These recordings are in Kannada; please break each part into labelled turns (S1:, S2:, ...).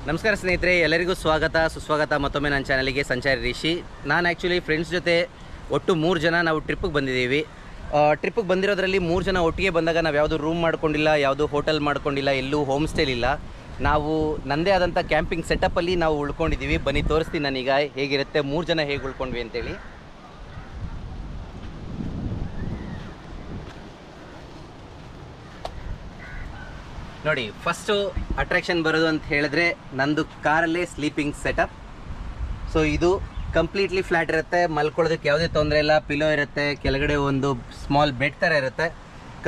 S1: ನಮಸ್ಕಾರ ಸ್ನೇಹಿತರೆ, ಎಲ್ಲರಿಗೂ ಸ್ವಾಗತ ಸುಸ್ವಾಗತ ಮತ್ತೊಮ್ಮೆ ನನ್ನ ಚಾನಲಿಗೆ ಸಂಚಾರಿ ರಿಷಿ. ನಾನು ಆ್ಯಕ್ಚುಲಿ ಫ್ರೆಂಡ್ಸ್ ಜೊತೆ ಒಟ್ಟು 3 ಜನ ನಾವು ಟ್ರಿಪ್ಪಿಗೆ ಬಂದಿದ್ದೀವಿ. ಟ್ರಿಪ್ಪಿಗೆ ಬಂದಿರೋದ್ರಲ್ಲಿ 3 ಜನ ಒಟ್ಟಿಗೆ ಬಂದಾಗ ನಾವು ಯಾವುದು ರೂಮ್ ಮಾಡ್ಕೊಂಡಿಲ್ಲ, ಯಾವುದು ಹೋಟೆಲ್ ಮಾಡ್ಕೊಂಡಿಲ್ಲ, ಎಲ್ಲೂ ಹೋಮ್ ಸ್ಟೇಲ್ ಇಲ್ಲ. ನಾವು ನನ್ನದೇ ಆದಂಥ ಕ್ಯಾಂಪಿಂಗ್ ಸೆಟಪ್ಪಲ್ಲಿ ನಾವು ಉಳ್ಕೊಂಡಿದ್ದೀವಿ. ಬನ್ನಿ ತೋರಿಸ್ತೀನಿ ನಾನೀಗ ಹೇಗಿರುತ್ತೆ, 3 ಜನ ಹೇಗೆ ಉಳ್ಕೊಂಡ್ವಿ ಅಂತೇಳಿ. ನೋಡಿ, ಫಸ್ಟು ಅಟ್ರಾಕ್ಷನ್ ಬರೋದು ಅಂತ ಹೇಳಿದ್ರೆ ನಂದು ಕಾರಲ್ಲೇ ಸ್ಲೀಪಿಂಗ್ ಸೆಟಪ್. ಸೊ ಇದು ಕಂಪ್ಲೀಟ್ಲಿ ಫ್ಲ್ಯಾಟ್ ಇರುತ್ತೆ, ಮಲ್ಕೊಳ್ಳೋದಕ್ಕೆ ಯಾವುದೇ ತೊಂದರೆ ಇಲ್ಲ. ಪಿಲೋ ಇರುತ್ತೆ, ಕೆಳಗಡೆ ಒಂದು ಸ್ಮಾಲ್ ಬೆಡ್ ಥರ ಇರುತ್ತೆ,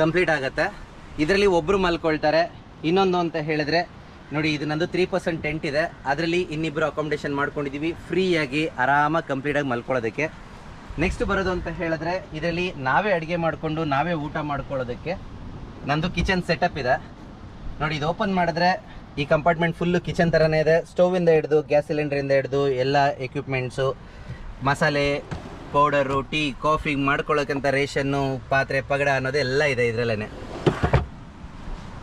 S1: ಕಂಪ್ಲೀಟ್ ಆಗುತ್ತೆ. ಇದರಲ್ಲಿ ಒಬ್ಬರು ಮಲ್ಕೊಳ್ತಾರೆ. ಇನ್ನೊಂದು ಅಂತ ಹೇಳಿದ್ರೆ ನೋಡಿ, ಇದು ನಂದು 3% ಟೆಂಟ್ ಇದೆ, ಅದರಲ್ಲಿ ಇನ್ನಿಬ್ಬರು ಅಕಾಮಿಡೇಷನ್ ಮಾಡ್ಕೊಂಡಿದ್ದೀವಿ ಫ್ರೀಯಾಗಿ ಆರಾಮಾಗಿ ಕಂಪ್ಲೀಟಾಗಿ ಮಲ್ಕೊಳ್ಳೋದಕ್ಕೆ. ನೆಕ್ಸ್ಟ್ ಬರೋದು ಅಂತ ಹೇಳಿದ್ರೆ ಇದರಲ್ಲಿ ನಾವೇ ಅಡುಗೆ ಮಾಡಿಕೊಂಡು ನಾವೇ ಊಟ ಮಾಡ್ಕೊಳ್ಳೋದಕ್ಕೆ ನಂದು ಕಿಚನ್ ಸೆಟಪ್ ಇದೆ. ನೋಡಿ, ಇದು ಓಪನ್ ಮಾಡಿದ್ರೆ ಈ ಕಂಪಾರ್ಟ್ಮೆಂಟ್ ಫುಲ್ಲು ಕಿಚನ್ ಥರನೇ ಇದೆ. ಸ್ಟೌವಿಂದ ಹಿಡಿದು ಗ್ಯಾಸ್ ಸಿಲಿಂಡ್ರಿಂದ ಹಿಡಿದು ಎಲ್ಲ ಎಕ್ವಿಪ್ಮೆಂಟ್ಸು, ಮಸಾಲೆ ಪೌಡರು, ಟೀ, ಕಾಫಿ ಮಾಡ್ಕೊಳ್ಳೋಕ್ಕಂಥ ರೇಷನ್ನು, ಪಾತ್ರೆ ಪಗಡ ಅನ್ನೋದು ಎಲ್ಲ ಇದೆ ಇದರಲ್ಲೇ.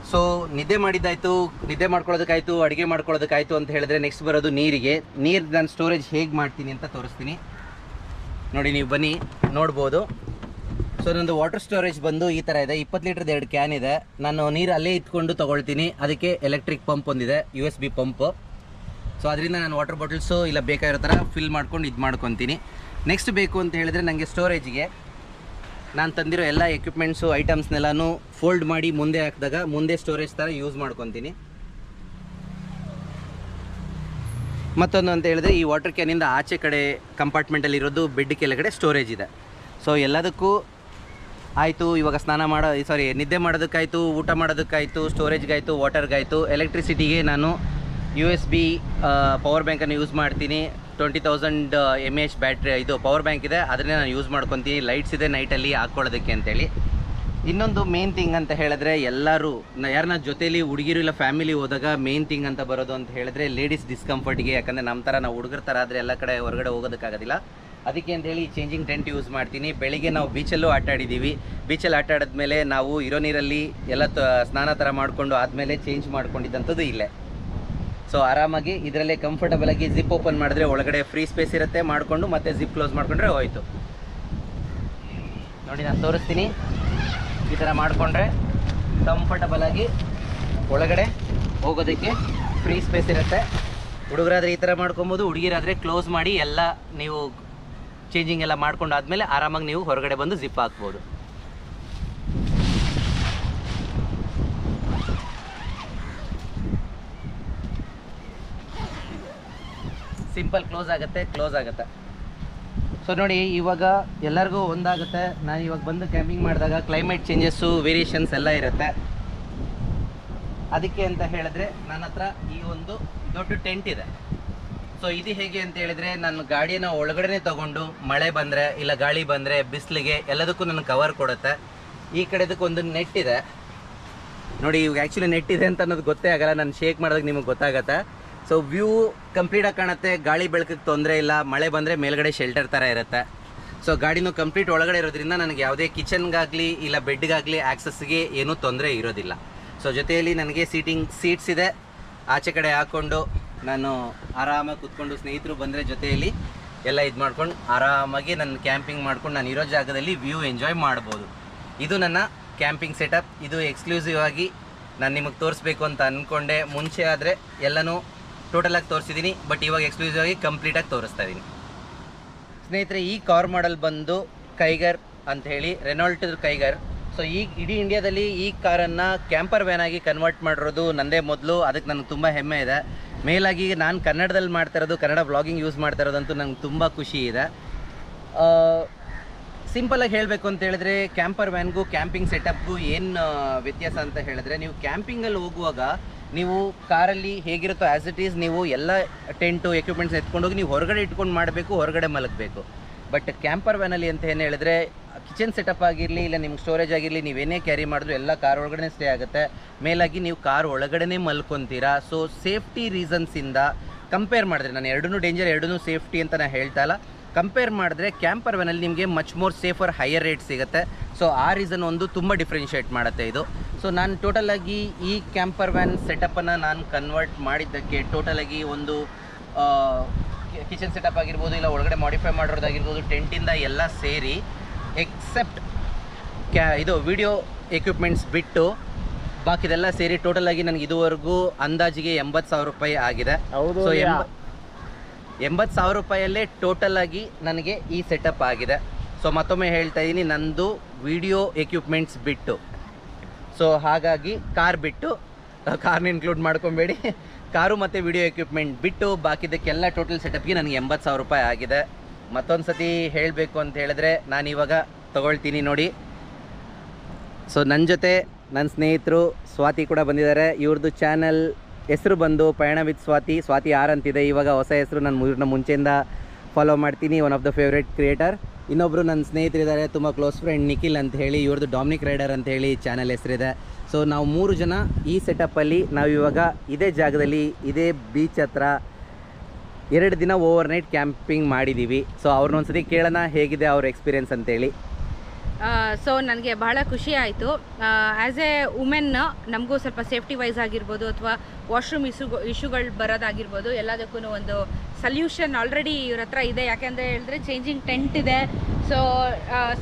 S1: ಸೊ ನಿದ್ದೆ ಮಾಡಿದ್ದಾಯಿತು, ನಿದ್ದೆ ಮಾಡ್ಕೊಳ್ಳೋದಕ್ಕಾಯಿತು, ಅಡುಗೆ ಮಾಡ್ಕೊಳ್ಳೋದಕ್ಕಾಯಿತು ಅಂತ ಹೇಳಿದ್ರೆ ನೆಕ್ಸ್ಟ್ ಬರೋದು ನೀರಿಗೆ. ನೀರು ನಾನು ಸ್ಟೋರೇಜ್ ಹೇಗೆ ಮಾಡ್ತೀನಿ ಅಂತ ತೋರಿಸ್ತೀನಿ. ನೋಡಿ, ನೀವು ಬನ್ನಿ ನೋಡ್ಬೋದು. ಸೊ ನಂದು ವಾಟರ್ ಸ್ಟೋರೇಜ್ ಬಂದು ಈ ಥರ ಇದೆ. 20 ಲೀಟ್ರದ್ದು 2 ಕ್ಯಾನ್ ಇದೆ. ನಾನು ನೀರು ಅಲ್ಲೇ ಇಟ್ಕೊಂಡು ತೊಗೊಳ್ತೀನಿ. ಅದಕ್ಕೆ ಎಲೆಕ್ಟ್ರಿಕ್ ಪಂಪ್ ಒಂದಿದೆ, USB ಪಂಪು. ಸೊ ಅದರಿಂದ ನಾನು ವಾಟರ್ ಬಾಟಲ್ಸು ಇಲ್ಲ ಬೇಕಾಗಿರೋ ಥರ ಫಿಲ್ ಮಾಡ್ಕೊಂಡು ಇದು ಮಾಡ್ಕೊತೀನಿ. ನೆಕ್ಸ್ಟ್ ಬೇಕು ಅಂತ ಹೇಳಿದ್ರೆ ನನಗೆ ಸ್ಟೋರೇಜಿಗೆ ನಾನು ತಂದಿರೋ ಎಲ್ಲ ಎಕ್ವಿಪ್ಮೆಂಟ್ಸು ಐಟಮ್ಸ್ನೆಲ್ಲನೂ ಫೋಲ್ಡ್ ಮಾಡಿ ಮುಂದೆ ಹಾಕಿದಾಗ ಮುಂದೆ ಸ್ಟೋರೇಜ್ ಥರ ಯೂಸ್ ಮಾಡ್ಕೊತೀನಿ. ಮತ್ತೊಂದು ಅಂತ ಹೇಳಿದ್ರೆ ಈ ವಾಟರ್ ಕ್ಯಾನಿಂದ ಆಚೆ ಕಡೆ ಕಂಪಾರ್ಟ್ಮೆಂಟಲ್ಲಿರೋದು ಬೆಡ್ ಕೆಳಗಡೆ ಸ್ಟೋರೇಜ್ ಇದೆ. ಸೊ ಎಲ್ಲದಕ್ಕೂ ಆಯಿತು. ಇವಾಗ ನಿದ್ದೆ ಮಾಡೋದಕ್ಕಾಯಿತು, ಊಟ ಮಾಡೋದಕ್ಕಾಯಿತು, ಸ್ಟೋರೇಜ್ಗಾಯಿತು, ವಾಟರ್ಗಾಯಿತು. ಎಲೆಕ್ಟ್ರಿಸಿಟಿಗೆ ನಾನು USB ಪವರ್ ಬ್ಯಾಂಕನ್ನು ಯೂಸ್ ಮಾಡ್ತೀನಿ. 20,000 mAh ಬ್ಯಾಟ್ರಿ ಇದು ಪವರ್ ಬ್ಯಾಂಕ್ ಇದೆ, ಅದನ್ನೇ ನಾನು ಯೂಸ್ ಮಾಡ್ಕೊತೀನಿ. ಲೈಟ್ಸ್ ಇದೆ ನೈಟಲ್ಲಿ ಹಾಕ್ಕೊಳ್ಳೋದಕ್ಕೆ ಅಂತೇಳಿ. ಇನ್ನೊಂದು ಮೇನ್ ಥಿಂಗ್ ಅಂತ ಹೇಳಿದ್ರೆ ಎಲ್ಲರೂ ಯಾರನ್ನ ಜೊತೆಯಲ್ಲಿ ಹುಡುಗಿರು ಇಲ್ಲ ಫ್ಯಾಮಿಲಿ ಹೋದಾಗ ಮೇನ್ ಥಿಂಗ್ ಅಂತ ಬರೋದು ಅಂತ ಹೇಳಿದ್ರೆ ಲೇಡೀಸ್ ಡಿಸ್ಕಂಫರ್ಟ್ಗೆ. ಯಾಕಂದರೆ ನಮ್ಮ ಥರ ನಾವು ಹುಡುಗರ ಥರ ಆದರೆ ಎಲ್ಲ ಕಡೆ ಹೊರಗಡೆ ಹೋಗೋದಕ್ಕಾಗೋದಿಲ್ಲ. ಅದಕ್ಕೆ ಅಂತೇಳಿ ಚೇಂಜಿಂಗ್ ಟೆಂಟ್ ಯೂಸ್ ಮಾಡ್ತೀನಿ. ಬೆಳಿಗ್ಗೆ ನಾವು ಬೀಚಲ್ಲೂ ಆಟ ಆಡಿದ್ದೀವಿ. ಬೀಚಲ್ಲಿ ಆಟ ಆಡಿದ್ಮೇಲೆ ನಾವು ಇರೋ ನೀರಲ್ಲಿ ಎಲ್ಲ ಸ್ನಾನ ಥರ ಮಾಡಿಕೊಂಡು ಆದಮೇಲೆ ಚೇಂಜ್ ಮಾಡ್ಕೊಂಡಿದ್ದಂಥದ್ದು ಇಲ್ಲೇ. ಸೊ ಆರಾಮಾಗಿ ಇದರಲ್ಲೇ ಕಂಫರ್ಟಬಲಾಗಿ ಜಿಪ್ ಓಪನ್ ಮಾಡಿದ್ರೆ ಒಳಗಡೆ ಫ್ರೀ ಸ್ಪೇಸ್ ಇರುತ್ತೆ, ಮಾಡಿಕೊಂಡು ಮತ್ತೆ ಜಿಪ್ ಕ್ಲೋಸ್ ಮಾಡಿಕೊಂಡ್ರೆ ಹೋಯಿತು. ನೋಡಿ, ನಾನು ತೋರಿಸ್ತೀನಿ. ಈ ಥರ ಮಾಡಿಕೊಂಡ್ರೆ ಕಂಫರ್ಟಬಲಾಗಿ ಒಳಗಡೆ ಹೋಗೋದಕ್ಕೆ ಫ್ರೀ ಸ್ಪೇಸ್ ಇರುತ್ತೆ. ಹುಡುಗರಾದರೆ ಈ ಥರ ಮಾಡ್ಕೊಬೋದು, ಹುಡುಗಿರಾದರೆ ಕ್ಲೋಸ್ ಮಾಡಿ ಎಲ್ಲ ನೀವು ಚೇಂಜಿಂಗ್ ಎಲ್ಲ ಮಾಡ್ಕೊಂಡು ಆದಮೇಲೆ ಆರಾಮಾಗಿ ನೀವು ಹೊರಗಡೆ ಬಂದು ಜಿಪ್ ಹಾಕ್ಬೋದು. ಸಿಂಪಲ್ ಕ್ಲೋಸ್ ಆಗುತ್ತೆ. ಸೊ ನೋಡಿ, ಇವಾಗ ಎಲ್ಲರಿಗೂ ಒಂದಾಗುತ್ತೆ. ನಾನು ಇವಾಗ ಬಂದು ಕ್ಯಾಂಪಿಂಗ್ ಮಾಡಿದಾಗ ಕ್ಲೈಮೇಟ್ ಚೇಂಜಸ್ಸು, ವೇರಿಯೇಷನ್ಸ್ ಎಲ್ಲ ಇರುತ್ತೆ. ಅದಕ್ಕೆ ಅಂತ ಹೇಳಿದ್ರೆ ನನ್ನ ಹತ್ರ ಈ ಒಂದು ದೊಡ್ಡ ಟೆಂಟ್ ಇದೆ. ಸೊ ಇದು ಹೇಗೆ ಅಂತ ಹೇಳಿದ್ರೆ ನಾನು ಗಾಡಿಯನ್ನು ಒಳಗಡೆ ತಗೊಂಡು ಮಳೆ ಬಂದರೆ ಇಲ್ಲ ಗಾಳಿ ಬಂದರೆ ಬಿಸಿಲಿಗೆ ಎಲ್ಲದಕ್ಕೂ ನನಗೆ ಕವರ್ ಕೊಡುತ್ತೆ. ಈ ಕಡೆದಕ್ಕೆ ಒಂದು ನೆಟ್ ಇದೆ. ನೋಡಿ, ಇವಾಗ ಆ್ಯಕ್ಚುಲಿ ನೆಟ್ ಇದೆ ಅಂತ ಅನ್ನೋದು ಗೊತ್ತೇ ಆಗಲ್ಲ, ನಾನು ಶೇಕ್ ಮಾಡಿದಾಗ ನಿಮಗೆ ಗೊತ್ತಾಗತ್ತೆ. ಸೊ ವ್ಯೂ ಕಂಪ್ಲೀಟಾಗಿ ಕಾಣುತ್ತೆ, ಗಾಳಿ ಬೆಳಕಿಗೆ ತೊಂದರೆ ಇಲ್ಲ. ಮಳೆ ಬಂದರೆ ಮೇಲ್ಗಡೆ ಶೆಲ್ಟರ್ ಥರ ಇರುತ್ತೆ. ಸೊ ಗಾಡಿನೂ ಕಂಪ್ಲೀಟ್ ಒಳಗಡೆ ಇರೋದ್ರಿಂದ ನನಗೆ ಯಾವುದೇ ಕಿಚನ್ಗಾಗಲಿ ಇಲ್ಲ ಬೆಡ್ಗಾಗಲಿ ಆ್ಯಕ್ಸಸ್ಗೆ ಏನೂ ತೊಂದರೆ ಇರೋದಿಲ್ಲ. ಸೊ ಜೊತೆಯಲ್ಲಿ ನನಗೆ ಸೀಟ್ಸ್ ಇದೆ. ಆಚೆ ಕಡೆ ಹಾಕ್ಕೊಂಡು ನಾನು ಆರಾಮಾಗಿ ಕೂತ್ಕೊಂಡು ಸ್ನೇಹಿತರು ಬಂದರೆ ಜೊತೆಯಲ್ಲಿ ಎಲ್ಲ ಇದು ಮಾಡ್ಕೊಂಡು ಆರಾಮಾಗಿ ನನ್ನ ಕ್ಯಾಂಪಿಂಗ್ ಮಾಡ್ಕೊಂಡು ನಾನು ಇರೋ ಜಾಗದಲ್ಲಿ ವ್ಯೂ ಎಂಜಾಯ್ ಮಾಡ್ಬೋದು. ಇದು ನನ್ನ ಕ್ಯಾಂಪಿಂಗ್ ಸೆಟಪ್. ಇದು ಎಕ್ಸ್ಕ್ಲೂಸಿವ್ ಆಗಿ ನಾನು ನಿಮಗೆ ತೋರಿಸ್ಬೇಕು ಅಂತ ಅಂದ್ಕೊಂಡೆ. ಮುಂಚೆ ಆದರೆ ಎಲ್ಲನೂ ಟೋಟಲಾಗಿ ತೋರಿಸಿದ್ದೀನಿ, ಬಟ್ ಇವಾಗ ಎಕ್ಸ್ಕ್ಲೂಸಿವ್ ಆಗಿ ಕಂಪ್ಲೀಟಾಗಿ ತೋರಿಸ್ತಾ ಇದ್ದೀನಿ. ಸ್ನೇಹಿತರೆ, ಈ ಕಾರ್ ಮಾಡೆಲ್ ಬಂದು ಕೈಗರ್ ಅಂತ ಹೇಳಿ, ರೆನಾಲ್ಟ್ ಕೈಗರ್. ಸೊ ಈ ಇಡೀ ಇಂಡಿಯಾದಲ್ಲಿ ಈ ಕಾರನ್ನು ಕ್ಯಾಂಪರ್ ವ್ಯಾನ್ ಆಗಿ ಕನ್ವರ್ಟ್ ಮಾಡಿರೋದು ನಂದೇ ಮೊದಲು. ಅದಕ್ಕೆ ನನಗೆ ತುಂಬ ಹೆಮ್ಮೆ ಇದೆ. ಮೇಲಾಗಿ ನಾನು ಕನ್ನಡದಲ್ಲಿ ಮಾಡ್ತಾ ಇರೋದು, ಕನ್ನಡ ವ್ಲಾಗಿಂಗ್ ಯೂಸ್ ಮಾಡ್ತಾ ಇರೋದಂತೂ ನಂಗೆ ತುಂಬ ಖುಷಿ ಇದೆ. ಸಿಂಪಲಾಗಿ ಹೇಳಬೇಕು ಅಂತ ಹೇಳಿದ್ರೆ ಕ್ಯಾಂಪರ್ ವ್ಯಾನ್ಗೂ ಕ್ಯಾಂಪಿಂಗ್ ಸೆಟಪ್ಗೂ ಏನು ವ್ಯತ್ಯಾಸ ಅಂತ ಹೇಳಿದ್ರೆ, ನೀವು ಕ್ಯಾಂಪಿಂಗಲ್ಲಿ ಹೋಗುವಾಗ ನೀವು ಕಾರಲ್ಲಿ ಹೇಗಿರುತ್ತೋ ಆ್ಯಸ್ ಇಟ್ ಈಸ್ ನೀವು ಎಲ್ಲ ಟೆಂಟು ಎಕ್ವಿಪ್ಮೆಂಟ್ಸ್ ಎತ್ಕೊಂಡೋಗಿ ನೀವು ಹೊರಗಡೆ ಇಟ್ಕೊಂಡು ಮಾಡಬೇಕು, ಹೊರಗಡೆ ಮಲಗಬೇಕು. ಬಟ್ ಕ್ಯಾಂಪರ್ ವ್ಯಾನಲ್ಲಿ ಅಂತ ಏನು ಹೇಳಿದ್ರೆ ಕಿಚನ್ ಸೆಟಪ್ ಆಗಿರಲಿ ಇಲ್ಲ ನಿಮ್ಗೆ ಸ್ಟೋರೇಜ್ ಆಗಿರಲಿ, ನೀವೇನೇ ಕ್ಯಾರಿ ಮಾಡಿದ್ರು ಎಲ್ಲ ಕಾರ್ ಒಳಗಡೆ ಸ್ಟೇ ಆಗುತ್ತೆ. ಮೇಲಾಗಿ ನೀವು ಕಾರ್ ಒಳಗಡೆ ಮಲ್ಕೊತೀರಾ. ಸೊ ಸೇಫ್ಟಿ ರೀಸನ್ಸಿಂದ ಕಂಪೇರ್ ಮಾಡಿದ್ರೆ, ನಾನು ಎರಡೂ ಡೇಂಜರ್ ಎರಡೂ ಸೇಫ್ಟಿ ಅಂತ ನಾನು ಹೇಳ್ತಾ ಇಲ್ಲ, ಕಂಪೇರ್ ಮಾಡಿದ್ರೆ ಕ್ಯಾಂಪರ್ ವ್ಯಾನಲ್ಲಿ ನಿಮಗೆ much more safer higher rate ಸಿಗುತ್ತೆ. ಸೊ ಆ ರೀಸನ್ ಒಂದು ತುಂಬ ಡಿಫ್ರೆನ್ಷಿಯೇಟ್ ಮಾಡುತ್ತೆ ಇದು. ಸೊ ನಾನು ಟೋಟಲಾಗಿ ಈ ಕ್ಯಾಂಪರ್ ವ್ಯಾನ್ ಸೆಟಪ್ಪನ್ನು ನಾನು ಕನ್ವರ್ಟ್ ಮಾಡಿದ್ದಕ್ಕೆ ಟೋಟಲಾಗಿ ಒಂದು ಕಿಚನ್ ಸೆಟಪ್ ಆಗಿರ್ಬೋದು, ಇಲ್ಲ ಒಳಗಡೆ ಮಾಡಿಫೈ ಮಾಡಿರೋದಾಗಿರ್ಬೋದು, ಟೆಂಟಿಂದ ಎಲ್ಲ ಸೇರಿ ಎಕ್ಸೆಪ್ಟ್ ಇದು ವಿಡಿಯೋ ಎಕ್ವಿಪ್ಮೆಂಟ್ಸ್ ಬಿಟ್ಟು ಬಾಕಿದೆಲ್ಲ ಸೇರಿ ಟೋಟಲಾಗಿ ನನಗೆ ಇದುವರೆಗೂ ಅಂದಾಜಿಗೆ 80,000 ರೂಪಾಯಿ ಆಗಿದೆ. ಸೊ 80,000 ರೂಪಾಯಲ್ಲೇ ಟೋಟಲಾಗಿ ನನಗೆ ಈ ಸೆಟಪ್ ಆಗಿದೆ. ಸೊ ಮತ್ತೊಮ್ಮೆ ಹೇಳ್ತಾ ಇದ್ದೀನಿ, ನಂದು ವಿಡಿಯೋ ಎಕ್ವಿಪ್ಮೆಂಟ್ಸ್ ಬಿಟ್ಟು. ಸೊ ಹಾಗಾಗಿ ಕಾರ್ ಬಿಟ್ಟು, ಕಾರ್ನ ಇನ್ಕ್ಲೂಡ್ ಮಾಡ್ಕೊಬೇಡಿ, ಕಾರು ಮತ್ತು ವಿಡಿಯೋ ಎಕ್ವಿಪ್ಮೆಂಟ್ ಬಿಟ್ಟು ಬಾಕಿದಕ್ಕೆಲ್ಲ ಟೋಟಲ್ ಸೆಟಪ್ಗೆ ನನಗೆ 80,000 ರೂಪಾಯಿ ಆಗಿದೆ. ಮತ್ತೊಂದು ಸತಿ ಹೇಳಬೇಕು ಅಂತ ಹೇಳಿದ್ರೆ ನಾನಿವಾಗ ತೊಗೊಳ್ತೀನಿ ನೋಡಿ. ಸೊ ನನ್ನ ಜೊತೆ ನನ್ನ ಸ್ನೇಹಿತರು ಸ್ವಾತಿ ಕೂಡ ಬಂದಿದ್ದಾರೆ. ಇವ್ರದ್ದು ಚಾನಲ್ ಹೆಸರು ಬಂದು ಪಯಣ ವಿತ್ ಸ್ವಾತಿ ಆರ್ ಅಂತಿದೆ. ಇವಾಗ ಹೊಸ ಹೆಸರು ನಾನು ಇವ್ರನ್ನ ಮುಂಚೆಯಿಂದ ಫಾಲೋ ಮಾಡ್ತೀನಿ, one of the favourite creator. ಇನ್ನೊಬ್ಬರು ನನ್ನ ಸ್ನೇಹಿತರಿದ್ದಾರೆ, ತುಂಬ ಕ್ಲೋಸ್ ಫ್ರೆಂಡ್ ನಿಖಿಲ್ ಅಂತ ಹೇಳಿ, ಇವ್ರದ್ದು ಡಾಮಿನಿಕ್ ರೈಡರ್ ಅಂತ ಹೇಳಿ ಚಾನಲ್ ಹೆಸರಿದೆ. ಸೊ ನಾವು 3 ಜನ ಈ ಸೆಟಪ್ಪಲ್ಲಿ ನಾವಿವಾಗ ಇದೇ ಜಾಗದಲ್ಲಿ ಇದೇ ಬೀಚ್ ಹತ್ರ 2 ದಿನ ಓವರ್ ನೈಟ್ ಕ್ಯಾಂಪಿಂಗ್ ಮಾಡಿದ್ದೀವಿ. ಸೊ ಅವ್ರನ್ನೊಂದು ಸತಿ ಕೇಳೋಣ ಹೇಗಿದೆ ಅವ್ರ ಎಕ್ಸ್ಪೀರಿಯೆನ್ಸ್ ಅಂತೇಳಿ.
S2: ಸೊ ನನಗೆ ಬಹಳ ಖುಷಿ ಆಯಿತು. ಆ್ಯಸ್ ಎ ವುಮೆನ್ ನಮಗೂ ಸ್ವಲ್ಪ ಸೇಫ್ಟಿ ವೈಸ್ ಆಗಿರ್ಬೋದು ಅಥವಾ ವಾಶ್ರೂಮ್ ಇಶ್ಯೂಗಳು ಬರೋದಾಗಿರ್ಬೋದು, ಎಲ್ಲದಕ್ಕೂ ಒಂದು ಸಲ್ಯೂಷನ್ ಆಲ್ರೆಡಿ ಇವ್ರ ಹತ್ರ ಇದೆ. ಯಾಕೆಂದರೆ ಹೇಳಿದ್ರೆ ಚೇಂಜಿಂಗ್ ಟೆಂಟ್ ಇದೆ. ಸೊ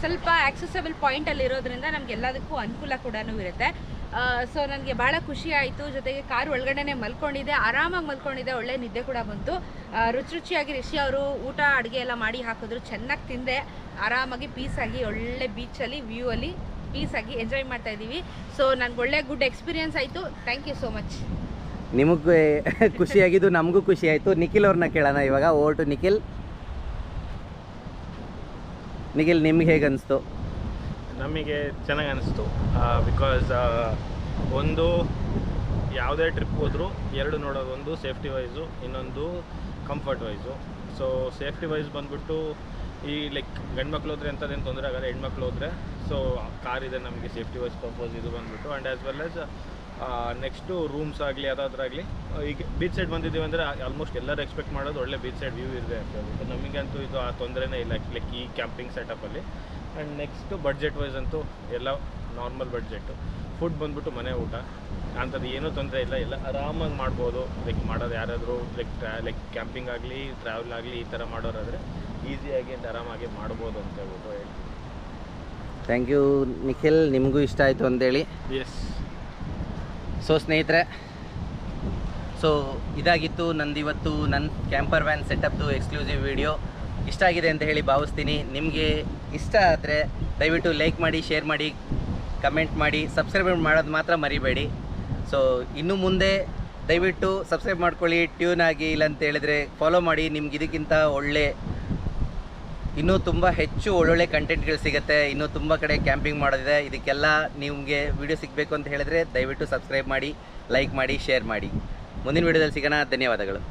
S2: ಸ್ವಲ್ಪ ಆಕ್ಸೆಸಬಲ್ ಪಾಯಿಂಟಲ್ಲಿ ಇರೋದ್ರಿಂದ ನಮ್ಗೆ ಎಲ್ಲದಕ್ಕೂ ಅನುಕೂಲ ಕೂಡ ಇರುತ್ತೆ. ಸೊ ನನಗೆ ಭಾಳ ಖುಷಿ ಆಯಿತು. ಜೊತೆಗೆ ಕಾರ್ ಒಳಗಡೆ ಮಲ್ಕೊಂಡಿದ್ದೆ, ಆರಾಮಾಗಿ ಮಲ್ಕೊಂಡಿದ್ದೆ, ಒಳ್ಳೆ ನಿದ್ದೆ ಕೂಡ ಬಂತು. ರುಚಿಯಾಗಿ ರಿಷಿ ಅವರು ಊಟ ಅಡುಗೆ ಎಲ್ಲ ಮಾಡಿ ಹಾಕಿದ್ರು, ಚೆನ್ನಾಗಿ ತಿಂದೆ, ಆರಾಮಾಗಿ ಪೀಸಾಗಿ ಒಳ್ಳೆ ಬೀಚಲ್ಲಿ ವ್ಯೂ ಅಲ್ಲಿ ಪೀಸಾಗಿ ಎಂಜಾಯ್ ಮಾಡ್ತಾ ಇದ್ದೀವಿ. ಸೊ ನನಗೆ ಒಳ್ಳೆ ಗುಡ್ ಎಕ್ಸ್ಪೀರಿಯನ್ಸ್ ಆಯಿತು. Thank you so much.
S1: ನಿಮಗೆ ಖುಷಿಯಾಗಿದ್ದು ನಮಗೂ ಖುಷಿ ಆಯಿತು. ನಿಖಿಲ್ ಅವ್ರನ್ನ ಕೇಳೋಣ ಇವಾಗ. Over to Nikhil. ನಿಮ್ಗೆ ಹೇಗೆ ಅನಿಸ್ತು?
S3: ನಮಗೆ ಚೆನ್ನಾಗಿ ಅನಿಸ್ತು. ಬಿಕಾಸ್ ಒಂದು ಯಾವುದೇ ಟ್ರಿಪ್ ಹೋದರೂ 2 ನೋಡೋದು, ಒಂದು ಸೇಫ್ಟಿ ವೈಸು, ಇನ್ನೊಂದು comfort wise. So safety wise ಬಂದುಬಿಟ್ಟು ಈ ಲೈಕ್ ಗಂಡು ಮಕ್ಳು ಹೋದರೆ ಅಂಥದ್ದೇನು ತೊಂದರೆ ಆಗಲ್ಲ, ಹೆಣ್ಮಕ್ಳು ಹೋದರೆ ಸೊ ಕಾರ್ ಇದೆ ನಮಗೆ ಸೇಫ್ಟಿ ವೈಸ್ ಪರ್ಪೋಸ್ ಇದು ಬಂದುಬಿಟ್ಟು. And as well as next rooms ಆಗಲಿ ಯಾವುದಾದ್ರಾಗಲಿ, ಈಗ ಬೀಚ್ ಸೈಡ್ ಬಂದಿದ್ದೀವಿ ಅಂದರೆ ಆಲ್ಮೋಸ್ಟ್ ಎಲ್ಲರೂ ಎಕ್ಸ್ಪೆಕ್ಟ್ ಮಾಡೋದು ಒಳ್ಳೆ ಬೀಚ್ ಸೈಡ್ ವ್ಯೂ ಇದೆ ಅಂತ ಹೇಳ್ಬಿಟ್ಟು. ನಮಗಂತೂ ಇದು ಆ ತೊಂದರೆನೇ ಇಲ್ಲ ಲೈಕ್ ಈ ಕ್ಯಾಂಪಿಂಗ್ ಸೆಟಪ್ಪಲ್ಲಿ. ಆ್ಯಂಡ್ ನೆಕ್ಸ್ಟು ಬಡ್ಜೆಟ್ ವೈಸ್ ಅಂತೂ ಎಲ್ಲ ನಾರ್ಮಲ್ ಬಡ್ಜೆಟ್ಟು. ಫುಡ್ ಬಂದುಬಿಟ್ಟು ಮನೆ ಊಟ ಅಂಥದ್ದು ಏನೂ ತೊಂದರೆ ಇಲ್ಲ, ಎಲ್ಲ ಆರಾಮಾಗಿ ಮಾಡ್ಬೋದು. ಲೈಕ್ ಮಾಡೋದು ಯಾರಾದರೂ ಲೈಕ್ ಕ್ಯಾಂಪಿಂಗ್ ಆಗಲಿ ಟ್ರಾವೆಲ್ ಆಗಲಿ ಈ ಥರ ಮಾಡೋರಾದರೆ ಈಸಿಯಾಗಿ ಅಂತ ಆರಾಮಾಗಿ ಮಾಡ್ಬೋದು ಅಂತ ಹೇಳ್ಬಿಟ್ಟು ಹೇಳ್ತೀನಿ.
S1: ಥ್ಯಾಂಕ್ ಯು ನಿಖಿಲ್, ನಿಮಗೂ ಇಷ್ಟ ಆಯಿತು ಅಂತೇಳಿ.
S3: ಎಸ್.
S1: ಸೊ ಸ್ನೇಹಿತರೆ, ಸೊ ಇದಾಗಿತ್ತು ನಂದಿವತ್ತು ನನ್ನ ಕ್ಯಾಂಪರ್ ವ್ಯಾನ್ ಸೆಟಪ್ದು ಎಕ್ಸ್ಕ್ಲೂಸಿವ್ ವಿಡಿಯೋ. ಇಷ್ಟ ಆಗಿದೆ ಅಂತ ಹೇಳಿ ಭಾವಿಸ್ತೀನಿ. ನಿಮಗೆ ಇಷ್ಟ ಆದರೆ ದಯವಿಟ್ಟು ಲೈಕ್ ಮಾಡಿ, ಶೇರ್ ಮಾಡಿ, ಕಮೆಂಟ್ ಮಾಡಿ, ಸಬ್ಸ್ಕ್ರೈಬ್ ಮಾಡೋದು ಮಾತ್ರ ಮರಿಬೇಡಿ. ಸೊ ಇನ್ನು ಮುಂದೆ ದಯವಿಟ್ಟು ಸಬ್ಸ್ಕ್ರೈಬ್ ಮಾಡ್ಕೊಳ್ಳಿ, ಟ್ಯೂನ್ ಆಗಿ, ಇಲ್ಲ ಅಂತ ಹೇಳಿದರೆ ಫಾಲೋ ಮಾಡಿ. ನಿಮ್ಗೆ ಇದಕ್ಕಿಂತ ಇನ್ನೂ ತುಂಬ ಹೆಚ್ಚು ಒಳ್ಳೊಳ್ಳೆ ಕಂಟೆಂಟ್ಗಳು ಸಿಗುತ್ತೆ. ಇನ್ನೂ ತುಂಬ ಕಡೆ ಕ್ಯಾಂಪಿಂಗ್ ಮಾಡೋದಿದೆ. ಇದಕ್ಕೆಲ್ಲ ನಿಮಗೆ ವಿಡಿಯೋ ಸಿಗಬೇಕು ಅಂತ ಹೇಳಿದ್ರೆ ದಯವಿಟ್ಟು ಸಬ್ಸ್ಕ್ರೈಬ್ ಮಾಡಿ, ಲೈಕ್ ಮಾಡಿ, ಶೇರ್ ಮಾಡಿ. ಮುಂದಿನ ವಿಡಿಯೋದಲ್ಲಿ ಸಿಗೋಣ. ಧನ್ಯವಾದಗಳು.